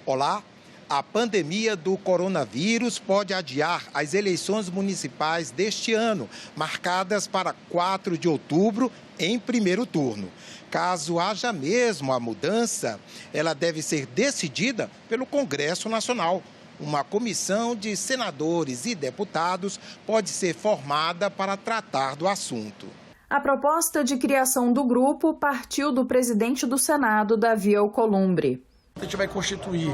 Olá, a pandemia do coronavírus pode adiar as eleições municipais deste ano, marcadas para 4 de outubro, em primeiro turno. Caso haja mesmo a mudança, ela deve ser decidida pelo Congresso Nacional. Uma comissão de senadores e deputados pode ser formada para tratar do assunto. A proposta de criação do grupo partiu do presidente do Senado, Davi Alcolumbre. A gente vai constituir,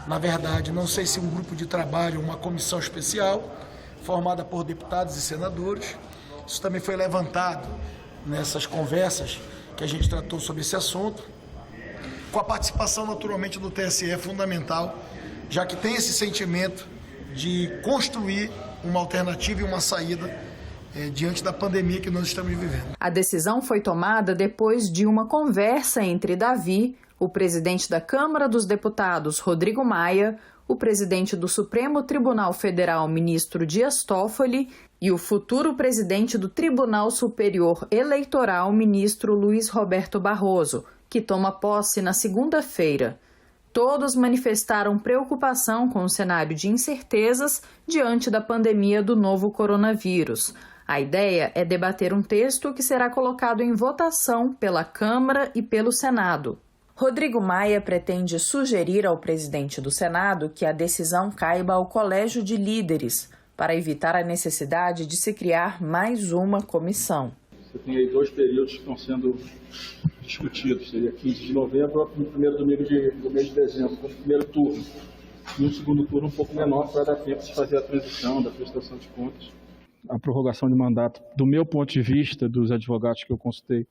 na verdade, não sei se um grupo de trabalho, uma comissão especial, formada por deputados e senadores. Isso também foi levantado nessas conversas que a gente tratou sobre esse assunto, com a participação, naturalmente, do TSE, é fundamental, já que tem esse sentimento de construir uma alternativa e uma saída diante da pandemia que nós estamos vivendo. A decisão foi tomada depois de uma conversa entre Davi, o presidente da Câmara dos Deputados, Rodrigo Maia, o presidente do Supremo Tribunal Federal, ministro Dias Toffoli, e o futuro presidente do Tribunal Superior Eleitoral, ministro Luiz Roberto Barroso, que toma posse na segunda-feira. Todos manifestaram preocupação com o cenário de incertezas diante da pandemia do novo coronavírus. A ideia é debater um texto que será colocado em votação pela Câmara e pelo Senado. Rodrigo Maia pretende sugerir ao presidente do Senado que a decisão caiba ao Colégio de Líderes, para evitar a necessidade de se criar mais uma comissão. Você tem aí 2 períodos que estão sendo discutidos, seria 15 de novembro e o primeiro domingo do mês de dezembro, com o primeiro turno. E um segundo turno um pouco menor para dar tempo de fazer a transição da prestação de contas. A prorrogação de mandato, do meu ponto de vista, dos advogados que eu consultei,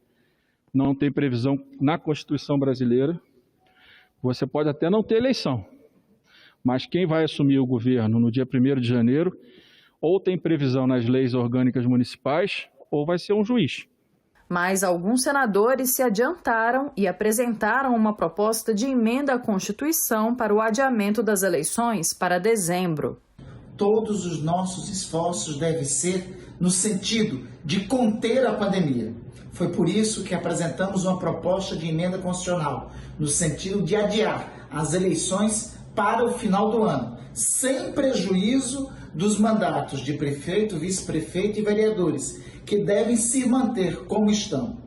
não tem previsão na Constituição brasileira. Você pode até não ter eleição, mas quem vai assumir o governo no dia 1º de janeiro, ou tem previsão nas leis orgânicas municipais, ou vai ser um juiz. Mas alguns senadores se adiantaram e apresentaram uma proposta de emenda à Constituição para o adiamento das eleições para dezembro. Todos os nossos esforços devem ser no sentido de conter a pandemia. Foi por isso que apresentamos uma proposta de emenda constitucional, no sentido de adiar as eleições para o final do ano, sem prejuízo dos mandatos de prefeito, vice-prefeito e vereadores, que devem se manter como estão.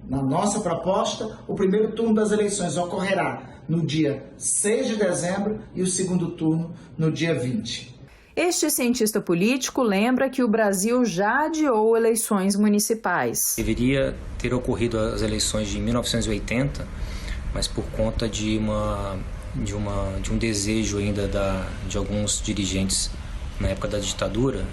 Na nossa proposta, o primeiro turno das eleições ocorrerá no dia 6 de dezembro e o segundo turno no dia 20. Este cientista político lembra que o Brasil já adiou eleições municipais. Deveria ter ocorrido as eleições de 1980, mas por conta de um desejo ainda de alguns dirigentes na época da ditadura,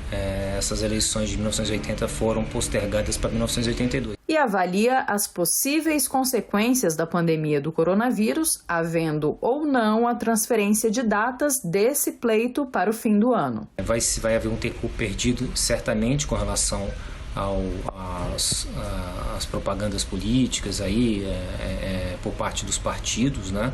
essas eleições de 1980 foram postergadas para 1982. E avalia as possíveis consequências da pandemia do coronavírus, havendo ou não a transferência de datas desse pleito para o fim do ano. Vai haver um tempo perdido, certamente, com relação às propagandas políticas aí, por parte dos partidos, né?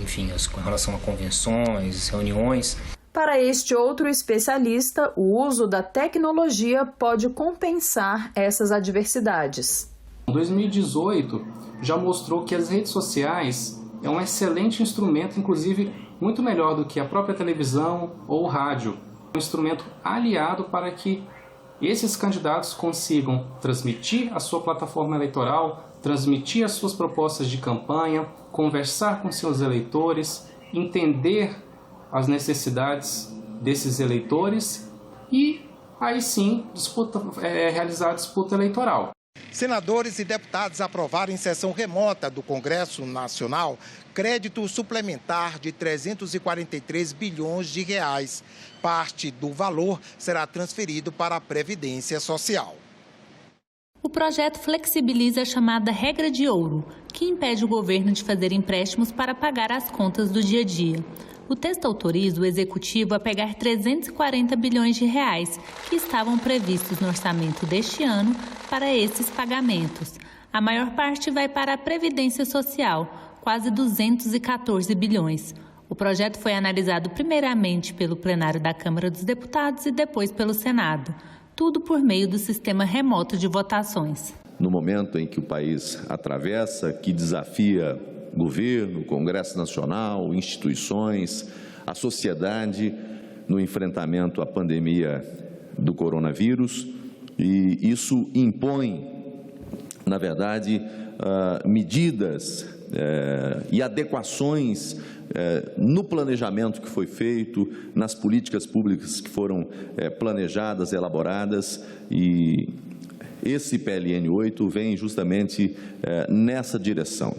Enfim, com relação a convenções, reuniões. Para este outro especialista, o uso da tecnologia pode compensar essas adversidades. 2018 já mostrou que as redes sociais é um excelente instrumento, inclusive muito melhor do que a própria televisão ou o rádio. Um instrumento aliado para que esses candidatos consigam transmitir a sua plataforma eleitoral, transmitir as suas propostas de campanha, conversar com seus eleitores, entender as desses eleitores e, aí sim, realizar a disputa eleitoral. Senadores e deputados aprovaram em sessão remota do Congresso Nacional crédito suplementar de 343 bilhões de reais. Parte do valor será transferido para a Previdência Social. O projeto flexibiliza a chamada regra de ouro, que impede o governo de fazer empréstimos para pagar as contas do dia a dia. O texto autoriza o Executivo a pegar 340 bilhões de reais que estavam previstos no orçamento deste ano para esses pagamentos. A maior parte vai para a Previdência Social, quase 214 bilhões. O projeto foi analisado primeiramente pelo plenário da Câmara dos Deputados e depois pelo Senado. Tudo por meio do sistema remoto de votações. No momento em que o país atravessa, que desafia governo, Congresso Nacional, instituições, a sociedade no enfrentamento à pandemia do coronavírus, e isso impõe, na verdade, medidas e adequações no planejamento que foi feito, nas políticas públicas que foram planejadas, elaboradas, e esse PLN 8 vem justamente nessa direção.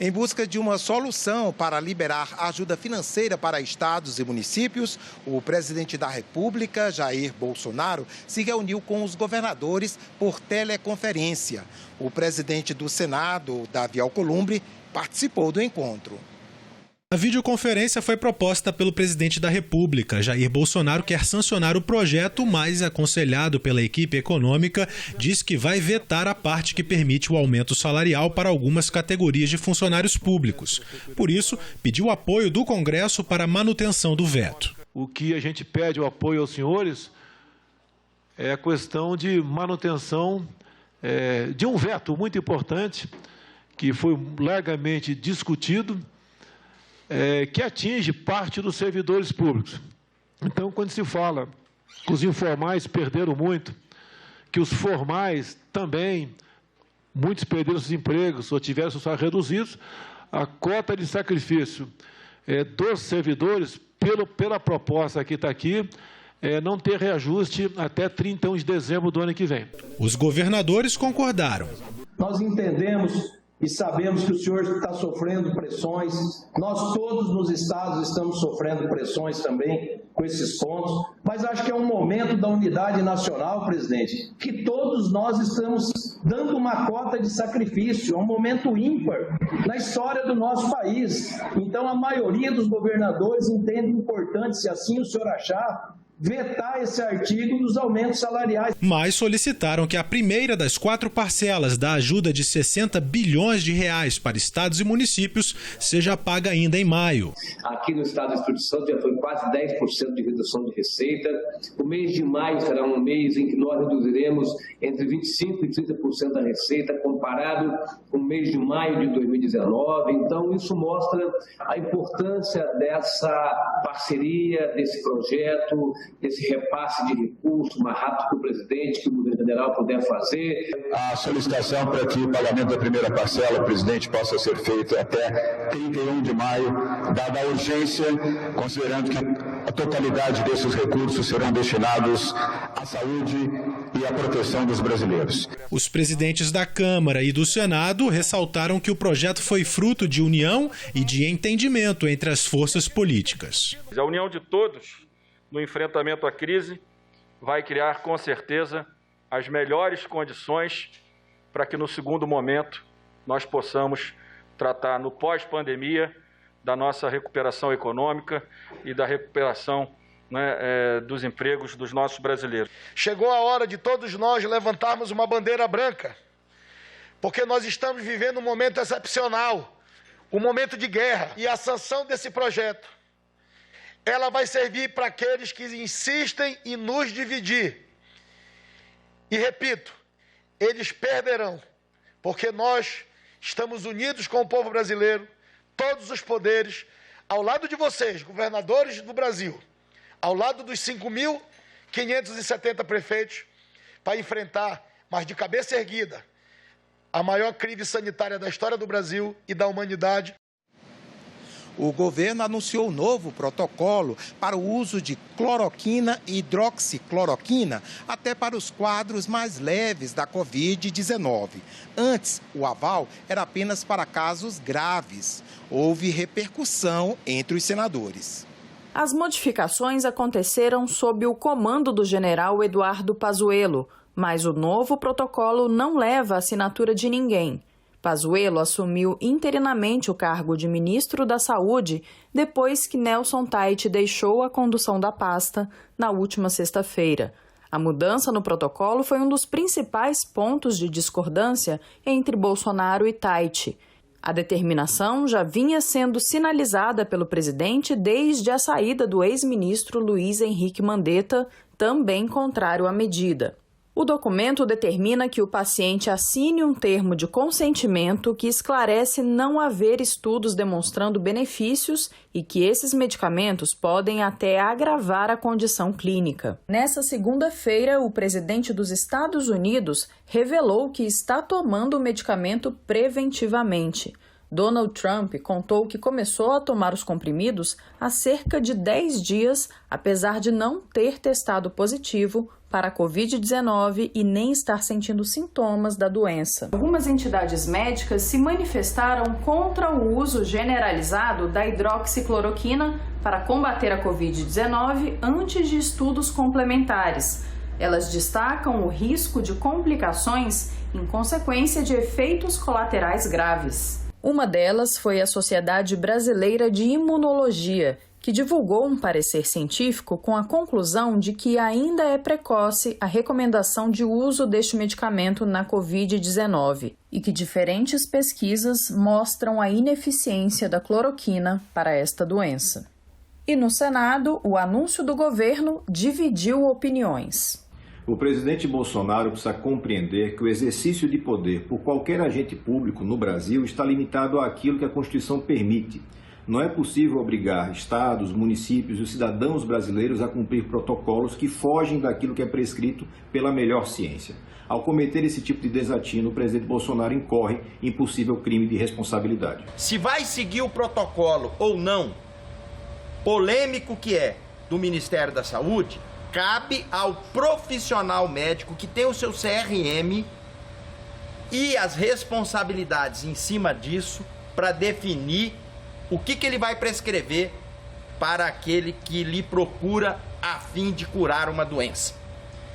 Em busca de uma solução para liberar ajuda financeira para estados e municípios, o presidente da República, Jair Bolsonaro, se reuniu com os governadores por teleconferência. O presidente do Senado, Davi Alcolumbre, participou do encontro. A videoconferência foi proposta pelo presidente da República. Jair Bolsonaro quer sancionar o projeto, mas, aconselhado pela equipe econômica, diz que vai vetar a parte que permite o aumento salarial para algumas categorias de funcionários públicos. Por isso, pediu apoio do Congresso para a manutenção do veto. O que a gente pede o apoio aos senhores é a questão de manutenção de um veto muito importante, que foi largamente discutido, que atinge parte dos servidores públicos. Então, quando se fala que os informais perderam muito, que os formais também, muitos perderam seus empregos ou tiveram seus salários reduzidos, a cota de sacrifício dos servidores, pela proposta que está aqui, não ter reajuste até 31 de dezembro do ano que vem. Os governadores concordaram. Nós entendemos e sabemos que o senhor está sofrendo pressões, nós todos nos estados estamos sofrendo pressões também com esses pontos, mas acho que é um momento da unidade nacional, presidente, que todos nós estamos dando uma cota de sacrifício, é um momento ímpar na história do nosso país. Então a maioria dos governadores entende importante, se assim o senhor achar, vetar esse artigo dos aumentos salariais. Mas solicitaram que a primeira das 4 parcelas da ajuda de 60 bilhões de reais para estados e municípios seja paga ainda em maio. Aqui no estado do Espírito Santo já foi quase 10% de redução de receita. O mês de maio será um mês em que nós reduziremos entre 25% e 30% da receita, comparado com o mês de maio de 2019. Então, isso mostra a importância dessa parceria, desse projeto, esse repasse de recursos mais rápido que o presidente, que o governo federal puder fazer. A solicitação para que o pagamento da primeira parcela, presidente, possa ser feito até 31 de maio, dada a urgência, considerando que a totalidade desses recursos serão destinados à saúde e à proteção dos brasileiros. Os presidentes da Câmara e do Senado ressaltaram que o projeto foi fruto de união e de entendimento entre as forças políticas. A união de todos no enfrentamento à crise vai criar, com certeza, as melhores condições para que, no segundo momento, nós possamos tratar, no pós-pandemia, da nossa recuperação econômica e da recuperação dos empregos dos nossos brasileiros. Chegou a hora de todos nós levantarmos uma bandeira branca, porque nós estamos vivendo um momento excepcional, um momento de guerra, e a sanção desse projeto ela vai servir para aqueles que insistem em nos dividir. E repito, eles perderão, porque nós estamos unidos com o povo brasileiro, todos os poderes, ao lado de vocês, governadores do Brasil, ao lado dos 5.570 prefeitos, para enfrentar, mas de cabeça erguida, a maior crise sanitária da história do Brasil e da humanidade. O governo anunciou um novo protocolo para o uso de cloroquina e hidroxicloroquina, até para os quadros mais leves da Covid-19. Antes, o aval era apenas para casos graves. Houve repercussão entre os senadores. As modificações aconteceram sob o comando do general Eduardo Pazuello, mas o novo protocolo não leva a assinatura de ninguém. Pazuello assumiu interinamente o cargo de ministro da Saúde depois que Nelson Teich deixou a condução da pasta na última sexta-feira. A mudança no protocolo foi um dos principais pontos de discordância entre Bolsonaro e Teich. A determinação já vinha sendo sinalizada pelo presidente desde a saída do ex-ministro Luiz Henrique Mandetta, também contrário à medida. O documento determina que o paciente assine um termo de consentimento que esclarece não haver estudos demonstrando benefícios e que esses medicamentos podem até agravar a condição clínica. Nessa segunda-feira, o presidente dos Estados Unidos revelou que está tomando o medicamento preventivamente. Donald Trump contou que começou a tomar os comprimidos há cerca de 10 dias, apesar de não ter testado positivo para a Covid-19 e nem estar sentindo sintomas da doença. Algumas entidades médicas se manifestaram contra o uso generalizado da hidroxicloroquina para combater a Covid-19 antes de estudos complementares. Elas destacam o risco de complicações em consequência de efeitos colaterais graves. Uma delas foi a Sociedade Brasileira de Imunologia, que divulgou um parecer científico com a conclusão de que ainda é precoce a recomendação de uso deste medicamento na Covid-19 e que diferentes pesquisas mostram a ineficiência da cloroquina para esta doença. E no Senado, o anúncio do governo dividiu opiniões. O presidente Bolsonaro precisa compreender que o exercício de poder por qualquer agente público no Brasil está limitado àquilo que a Constituição permite. Não é possível obrigar estados, municípios e os cidadãos brasileiros a cumprir protocolos que fogem daquilo que é prescrito pela melhor ciência. Ao cometer esse tipo de desatino, o presidente Bolsonaro incorre em possível crime de responsabilidade. Se vai seguir o protocolo ou não, polêmico que é, do Ministério da Saúde, cabe ao profissional médico que tem o seu CRM e as responsabilidades em cima disso para definir o que ele vai prescrever para aquele que lhe procura a fim de curar uma doença.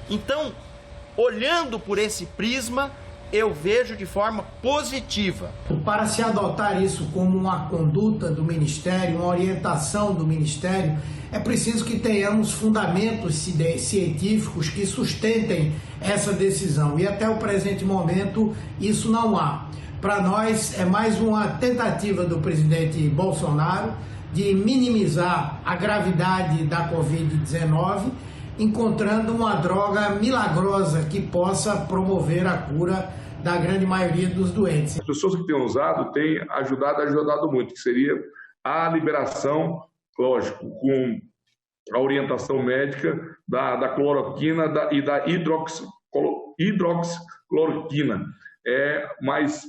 Então, olhando por esse prisma, eu vejo de forma positiva. Para se adotar isso como uma conduta do Ministério, uma orientação do Ministério, é preciso que tenhamos fundamentos científicos que sustentem essa decisão. E até o presente momento, isso não há. Para nós, é mais uma tentativa do presidente Bolsonaro de minimizar a gravidade da Covid-19, encontrando uma droga milagrosa que possa promover a cura da grande maioria dos doentes. As pessoas que têm usado têm ajudado muito, que seria a liberação, lógico, com a orientação médica da cloroquina e da hidroxicloroquina. Mas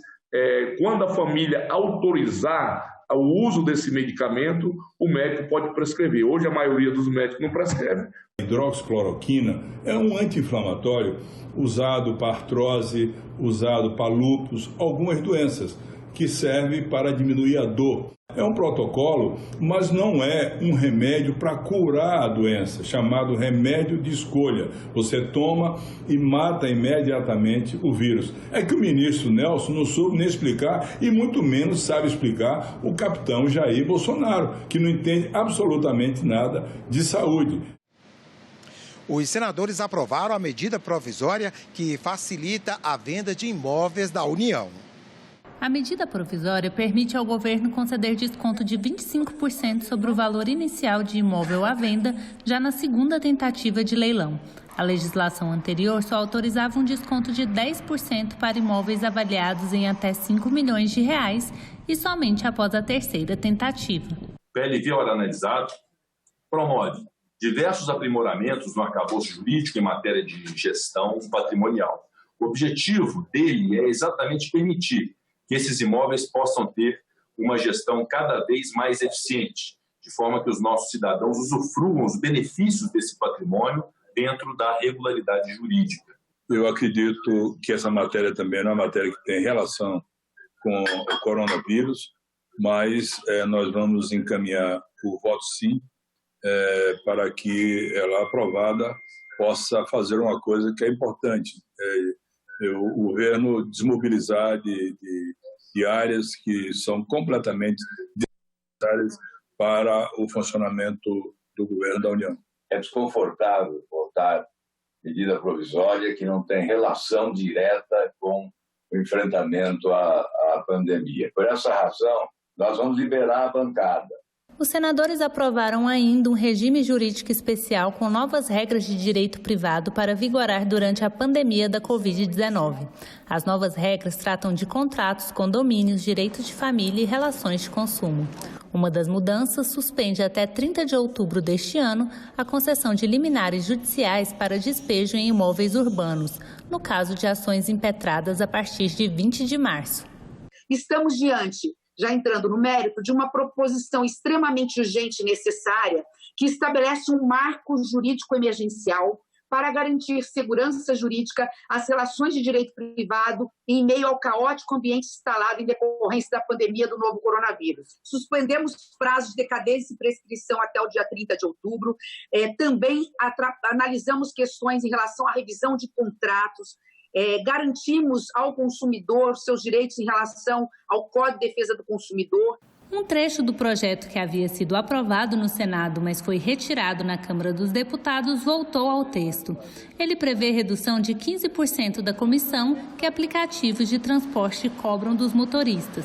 quando a família autorizar o uso desse medicamento, o médico pode prescrever. Hoje a maioria dos médicos não prescreve. A hidroxicloroquina é um anti-inflamatório usado para artrose, usado para lúpus, algumas doenças, que serve para diminuir a dor. É um protocolo, mas não é um remédio para curar a doença, chamado remédio de escolha. Você toma e mata imediatamente o vírus. É que o ministro Nelson não soube nem explicar e muito menos sabe explicar o capitão Jair Bolsonaro, que não entende absolutamente nada de saúde. Os senadores aprovaram a medida provisória que facilita a venda de imóveis da União. A medida provisória permite ao governo conceder desconto de 25% sobre o valor inicial de imóvel à venda, já na segunda tentativa de leilão. A legislação anterior só autorizava um desconto de 10% para imóveis avaliados em até R$5 milhões e somente após a terceira tentativa. O PLV, ao analisado, promove diversos aprimoramentos no arcabouço jurídico em matéria de gestão patrimonial. O objetivo dele é exatamente permitir que esses imóveis possam ter uma gestão cada vez mais eficiente, de forma que os nossos cidadãos usufruam os benefícios desse patrimônio dentro da regularidade jurídica. Eu acredito que essa matéria também é uma matéria que tem relação com o coronavírus, mas nós vamos encaminhar o voto sim, para que ela aprovada possa fazer uma coisa que é importante, o governo desmobilizar de áreas que são completamente necessárias para o funcionamento do governo da União. É desconfortável votar medida provisória que não tem relação direta com o enfrentamento à pandemia. Por essa razão, nós vamos liberar a bancada. Os senadores aprovaram ainda um regime jurídico especial com novas regras de direito privado para vigorar durante a pandemia da Covid-19. As novas regras tratam de contratos, condomínios, direitos de família e relações de consumo. Uma das mudanças suspende até 30 de outubro deste ano a concessão de liminares judiciais para despejo em imóveis urbanos, no caso de ações impetradas a partir de 20 de março. Estamos diante, já entrando no mérito, de uma proposição extremamente urgente e necessária que estabelece um marco jurídico emergencial para garantir segurança jurídica às relações de direito privado em meio ao caótico ambiente instalado em decorrência da pandemia do novo coronavírus. Suspendemos prazos de decadência e prescrição até o dia 30 de outubro. Também analisamos questões em relação à revisão de contratos. Garantimos ao consumidor seus direitos em relação ao Código de Defesa do Consumidor. Um trecho do projeto que havia sido aprovado no Senado, mas foi retirado na Câmara dos Deputados, voltou ao texto. Ele prevê redução de 15% da comissão que aplicativos de transporte cobram dos motoristas.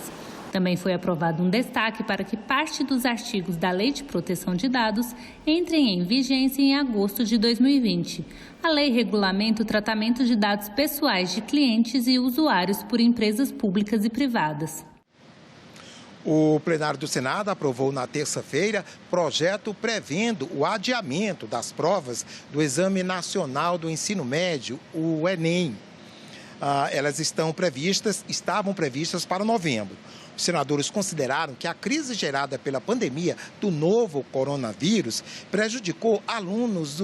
Também foi aprovado um destaque para que parte dos artigos da Lei de Proteção de Dados entrem em vigência em agosto de 2020. A lei regulamenta o tratamento de dados pessoais de clientes e usuários por empresas públicas e privadas. O plenário do Senado aprovou na terça-feira projeto prevendo o adiamento das provas do Exame Nacional do Ensino Médio, o Enem. Elas estavam previstas para novembro. Os senadores consideraram que a crise gerada pela pandemia do novo coronavírus prejudicou alunos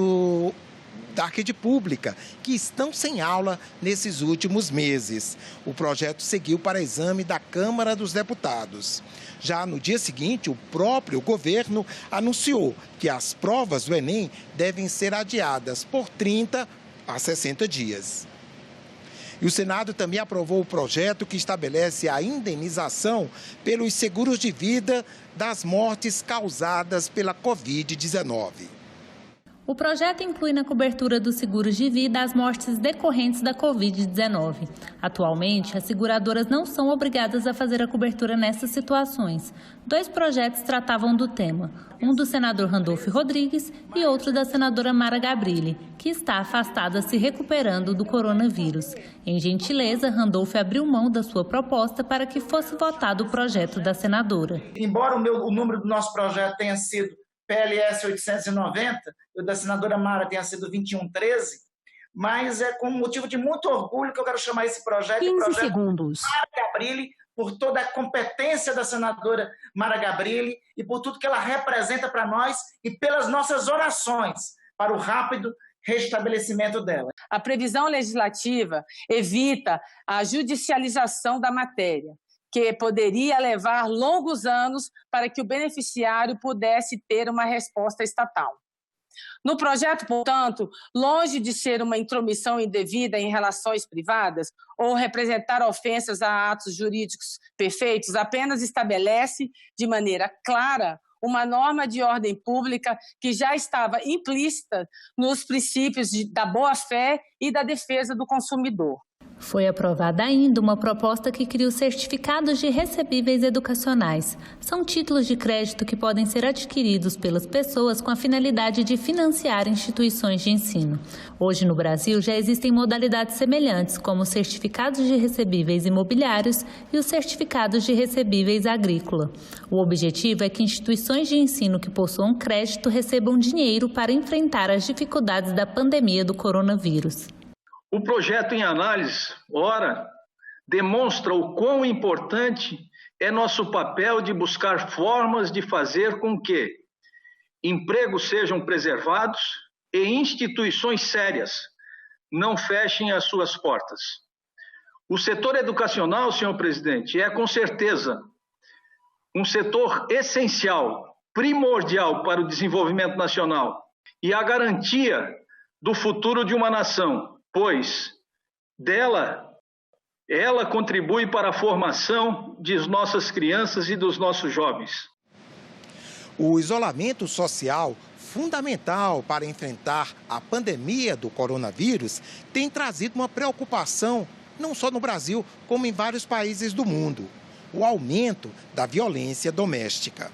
da rede pública, que estão sem aula nesses últimos meses. O projeto seguiu para exame da Câmara dos Deputados. Já no dia seguinte, o próprio governo anunciou que as provas do Enem devem ser adiadas por 30 a 60 dias. E o Senado também aprovou o projeto que estabelece a indenização pelos seguros de vida das mortes causadas pela Covid-19. O projeto inclui na cobertura dos seguros de vida as mortes decorrentes da Covid-19. Atualmente, as seguradoras não são obrigadas a fazer a cobertura nessas situações. 2 projetos tratavam do tema, um do senador Randolfo Rodrigues e outro da senadora Mara Gabrilli, que está afastada se recuperando do coronavírus. Em gentileza, Randolfo abriu mão da sua proposta para que fosse votado o projeto da senadora. Embora o número do nosso projeto tenha sido PLS 890, e o da senadora Mara tenha sido 2113, mas é com motivo de muito orgulho que eu quero chamar esse projeto 15 de projeto segundos. Mara Gabrilli, por toda a competência da senadora Mara Gabrilli e por tudo que ela representa para nós e pelas nossas orações para o rápido restabelecimento dela. A previsão legislativa evita a judicialização da matéria, que poderia levar longos anos para que o beneficiário pudesse ter uma resposta estatal. No projeto, portanto, longe de ser uma intromissão indevida em relações privadas ou representar ofensas a atos jurídicos perfeitos, apenas estabelece de maneira clara uma norma de ordem pública que já estava implícita nos princípios da boa-fé e da defesa do consumidor. Foi aprovada ainda uma proposta que cria os certificados de recebíveis educacionais. São títulos de crédito que podem ser adquiridos pelas pessoas com a finalidade de financiar instituições de ensino. Hoje no Brasil já existem modalidades semelhantes, como os certificados de recebíveis imobiliários e os certificados de recebíveis agrícola. O objetivo é que instituições de ensino que possuam crédito recebam dinheiro para enfrentar as dificuldades da pandemia do coronavírus. O projeto em análise, ora, demonstra o quão importante é nosso papel de buscar formas de fazer com que empregos sejam preservados e instituições sérias não fechem as suas portas. O setor educacional, senhor presidente, é com certeza um setor essencial, primordial para o desenvolvimento nacional e a garantia do futuro de uma nação, pois ela contribui para a formação de nossas crianças e dos nossos jovens. O isolamento social, fundamental para enfrentar a pandemia do coronavírus, tem trazido uma preocupação, não só no Brasil, como em vários países do mundo: o aumento da violência doméstica.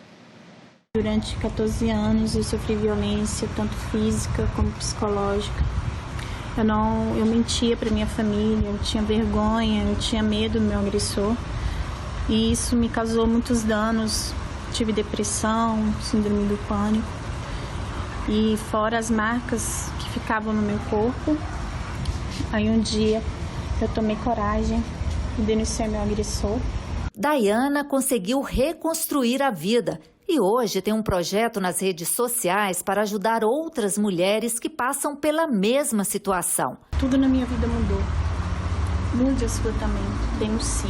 Durante 14 anos eu sofri violência, tanto física como psicológica. Eu mentia para minha família, eu tinha vergonha, eu tinha medo do meu agressor. E isso me causou muitos danos. Tive depressão, síndrome do pânico. E fora as marcas que ficavam no meu corpo, aí um dia eu tomei coragem e denunciei meu agressor. Daiana conseguiu reconstruir a vida e hoje tem um projeto nas redes sociais para ajudar outras mulheres que passam pela mesma situação. Tudo na minha vida mudou. Mude a sua também. Denuncie.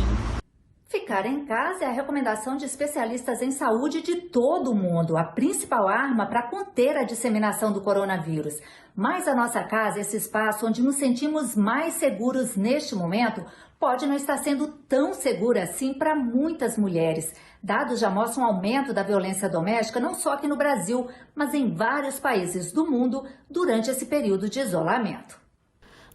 Ficar em casa é a recomendação de especialistas em saúde de todo o mundo, a principal arma para conter a disseminação do coronavírus. Mas a nossa casa, esse espaço onde nos sentimos mais seguros neste momento, pode não estar sendo tão segura assim para muitas mulheres. Dados já mostram um aumento da violência doméstica não só aqui no Brasil, mas em vários países do mundo durante esse período de isolamento.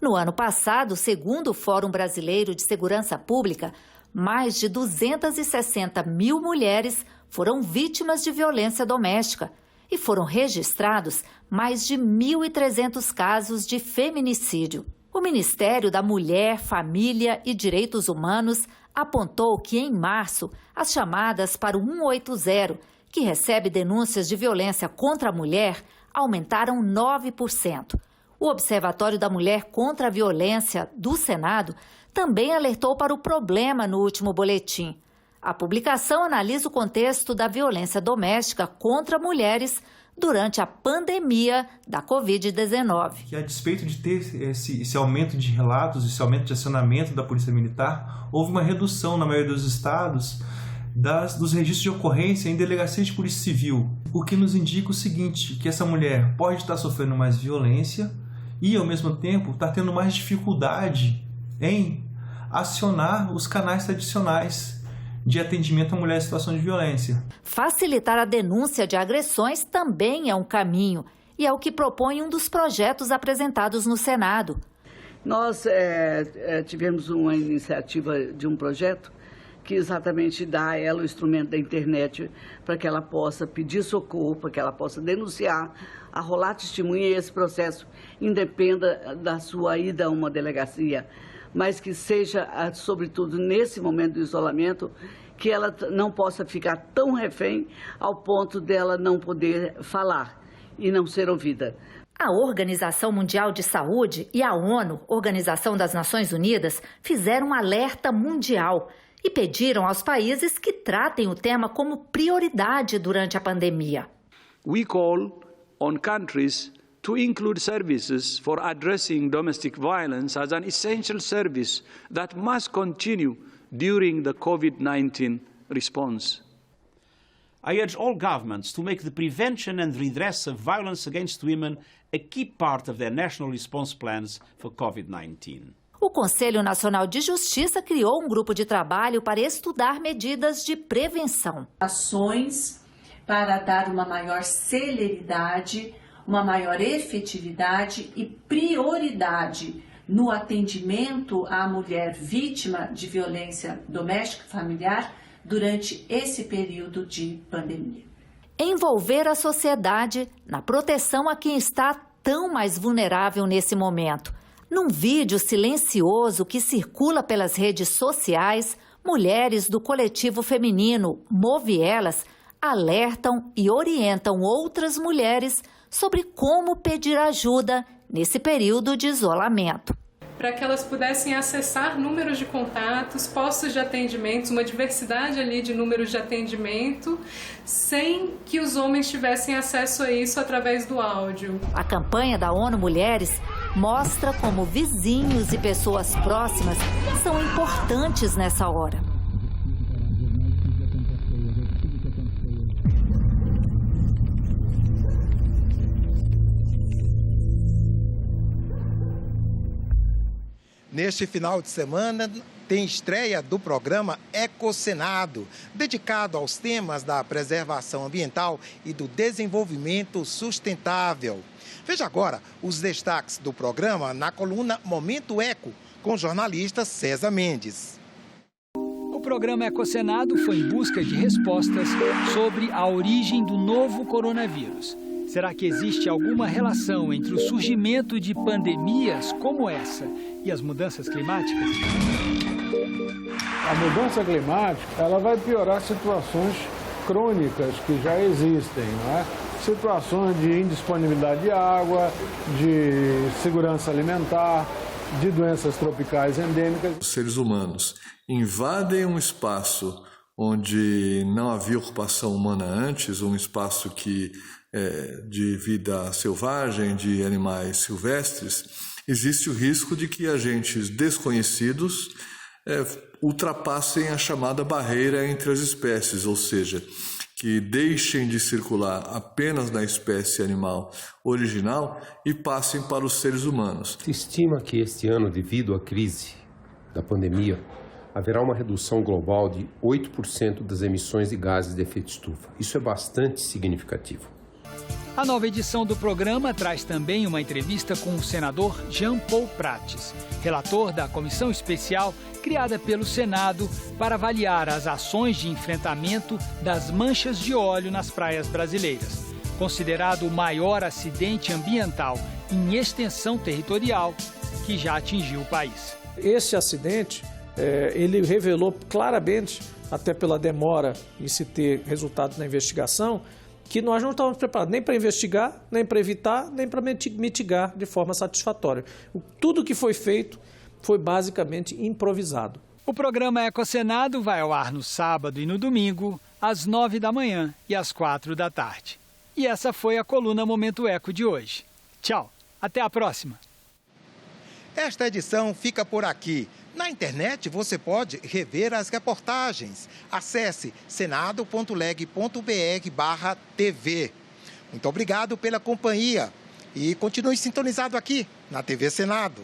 No ano passado, segundo o Fórum Brasileiro de Segurança Pública, mais de 260 mil mulheres foram vítimas de violência doméstica e foram registrados mais de 1.300 casos de feminicídio. O Ministério da Mulher, Família e Direitos Humanos apontou que, em março, as chamadas para o 180, que recebe denúncias de violência contra a mulher, aumentaram 9%. O Observatório da Mulher contra a Violência do Senado também alertou para o problema no último boletim. A publicação analisa o contexto da violência doméstica contra mulheres durante a pandemia da Covid-19. Que a despeito de ter esse aumento de relatos, esse aumento de acionamento da Polícia Militar, houve uma redução na maioria dos estados dos registros de ocorrência em delegacias de polícia civil, o que nos indica o seguinte, que essa mulher pode estar sofrendo mais violência e, ao mesmo tempo, está tendo mais dificuldade em acionar os canais tradicionais de atendimento a mulheres em situação de violência. Facilitar a denúncia de agressões também é um caminho e é o que propõe um dos projetos apresentados no Senado. Nós tivemos uma iniciativa de um projeto que exatamente dá a ela o instrumento da internet para que ela possa pedir socorro, para que ela possa denunciar, arrolar testemunha e esse processo independa da sua ida a uma delegacia, mas que seja, sobretudo nesse momento do isolamento, que ela não possa ficar tão refém ao ponto dela não poder falar e não ser ouvida. A Organização Mundial de Saúde e a ONU, Organização das Nações Unidas, fizeram um alerta mundial e pediram aos países que tratem o tema como prioridade durante a pandemia. We call on countries to include services for addressing domestic violence as an essential service that must continue during the COVID-19 response. I urge all governments to make the prevention and redress of violence against women a key part of their national response plans for COVID-19. O Conselho Nacional de Justiça criou um grupo de trabalho para estudar medidas de prevenção. Ações para dar uma maior celeridade, uma maior efetividade e prioridade no atendimento à mulher vítima de violência doméstica e familiar durante esse período de pandemia. Envolver a sociedade na proteção a quem está tão mais vulnerável nesse momento. Num vídeo silencioso que circula pelas redes sociais, mulheres do coletivo feminino Move Elas alertam e orientam outras mulheres sobre como pedir ajuda nesse período de isolamento. Para que elas pudessem acessar números de contatos, postos de atendimentos, uma diversidade ali de números de atendimento, sem que os homens tivessem acesso a isso através do áudio. A campanha da ONU Mulheres mostra como vizinhos e pessoas próximas são importantes nessa hora. Neste final de semana, tem estreia do programa Ecosenado, dedicado aos temas da preservação ambiental e do desenvolvimento sustentável. Veja agora os destaques do programa na coluna Momento Eco, com o jornalista César Mendes. O programa Ecosenado foi em busca de respostas sobre a origem do novo coronavírus. Será que existe alguma relação entre o surgimento de pandemias como essa e as mudanças climáticas? A mudança climática ela vai piorar situações crônicas que já existem, não é? Situações de indisponibilidade de água, de segurança alimentar, de doenças tropicais endêmicas. Os seres humanos invadem um espaço onde não havia ocupação humana antes, um espaço de vida selvagem, de animais silvestres, existe o risco de que agentes desconhecidos ultrapassem a chamada barreira entre as espécies, ou seja, que deixem de circular apenas na espécie animal original e passem para os seres humanos. Se estima que este ano, devido à crise da pandemia, haverá uma redução global de 8% das emissões de gases de efeito estufa. Isso é bastante significativo. A nova edição do programa traz também uma entrevista com o senador Jean Paul Prates, relator da comissão especial criada pelo Senado para avaliar as ações de enfrentamento das manchas de óleo nas praias brasileiras, considerado o maior acidente ambiental em extensão territorial que já atingiu o país. Esse acidente, ele revelou claramente, até pela demora em se ter resultados na investigação, que nós não estávamos preparados nem para investigar, nem para evitar, nem para mitigar de forma satisfatória. Tudo que foi feito foi basicamente improvisado. O programa Ecosenado vai ao ar no sábado e no domingo, às 9 da manhã e às 4 da tarde. E essa foi a coluna Momento Eco de hoje. Tchau, até a próxima. Esta edição fica por aqui. Na internet você pode rever as reportagens. Acesse senado.leg.br/TV. Muito obrigado pela companhia e continue sintonizado aqui na TV Senado.